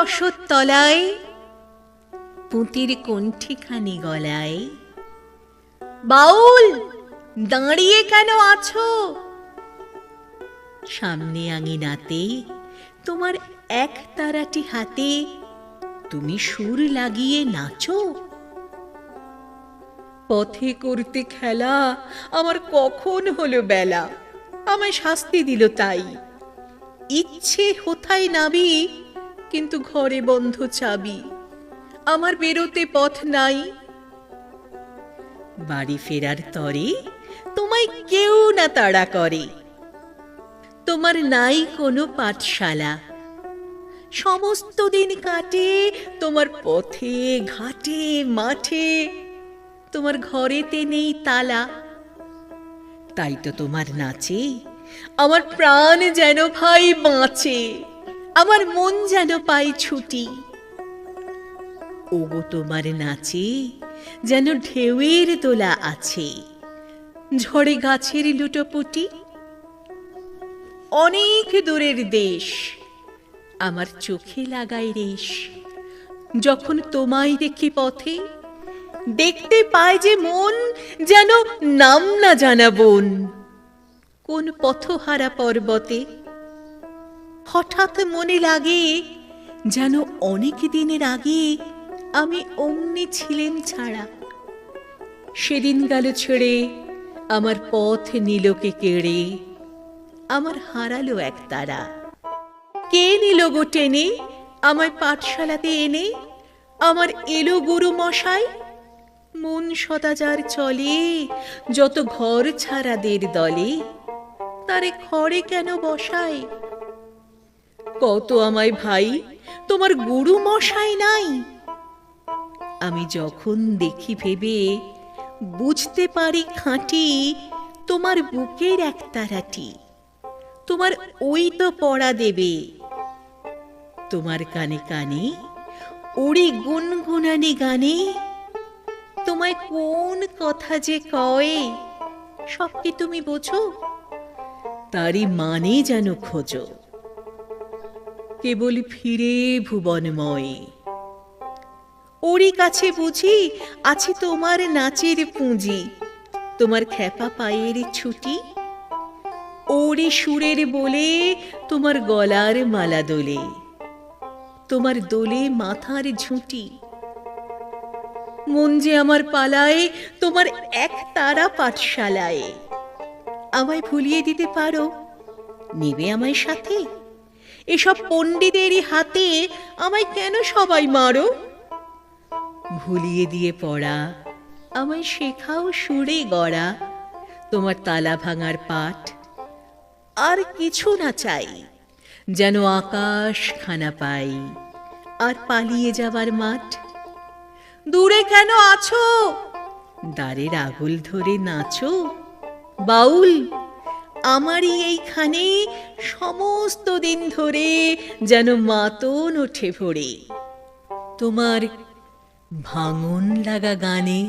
অশ্বত্থতলায়, পুঁতির কণ্ঠিখানি গলায়। বাউল, দাঁড়িয়ে কেন আছো? সামনে আঙিনাতে তোমার এক তারাটি হাতে তুমি সুর লাগিয়ে নাচো। পথে করতে খেলা আমার কখন হলো বেলা, আমায় শাস্তি দিল তাই। ইচ্ছে হোথায় নাবি, কিন্তু ঘরে বন্ধ চাবি, আমার বেরোতে পথ নাই। বাড়ি ফেরার তরে তোমায় কেউ না তাড়া করে, তোমার নাই কোনো পাঠশালা। সমস্ত দিন কাটে তোমার পথে ঘাটে মাঠে, তোমার ঘরেতে নেই তালা। তাই তো তোমার নাচে আমার প্রাণ যেন ভাই বাঁচে, আমার মন যেন পায় ছুটি। ওগো তোমার নাচে যেন ঢেউয়ের দোলা আছে, ঝড়ে গাছের লুটোপুটি। অনেক দূরের দেশ আমার চোখে লাগায় রেশ, যখন তোমায় দেখি পথে দেখতে পায় যে মন যেন নাম না জানা বন কোন পথহারা পর্বতে। হঠাৎ মনে লাগে যেন অনেক দিনের আগে আমি অমনি ছিলেন ছাড়া। সেদিন গেল ছেড়ে আমার পথ নিলকে কেড়ে, আমার হারালো এক তারা। কে নিল গো টেনে আমায় পাঠশালাতে এনে? আমার এলো গুরু মশাই। মন সদাচার চলে যত ঘর ছাড়াদের দলে, তারে ঘরে কেন বসায়? কত আমায় ভাই তোমার গুরু মশাই নাই? আমি যখন দেখি ভেবে বুঝতে পারি খাঁটি তোমার বুকের এক তারাটি, তোমার ওই তো পড়া দেবে। তোমার কানে কানে ওরে গুনগুনানি গানে, তোমায় কোন কথা যে কয় সব কি তুমি বোঝো? তারই মানে যেন খোঁজো, কেবল ফিরে ভুবনময়। ওরই কাছে বুঝি আছে তোমার নাচের পুঁজি, তোমার খ্যাপা পায়ের ছুটি। ওরে সুরের বলে তোমার গলার মালা দোলে, তোমার দোলে মাথার ঝুঁটি। মন যে আমার পালায় তোমার এক তারা পাঠশালায়। আমায় ভুলিয়ে দিতে পারো, নেবে আমায় সাথে? এসব পণ্ডিতেরই হাতে আমায় কেন সবাই মারো? ভুলিয়ে দিয়ে পড়া আমায় শেখাও সুরে গড়া, তোমার তালা ভাঙার পাঠ। আর কিছু না চাই, যেন আকাশ খানা পাই আর পালিয়ে যাবার মাঠ। দূরে কেন আছো? দ্বারের আগুল ধরে নাচো। বাউল, আমারই এইখানে সমস্ত দিন ধরে যেন মাতন ওঠে ভরে। তোমার ভাঙন লাগা গানে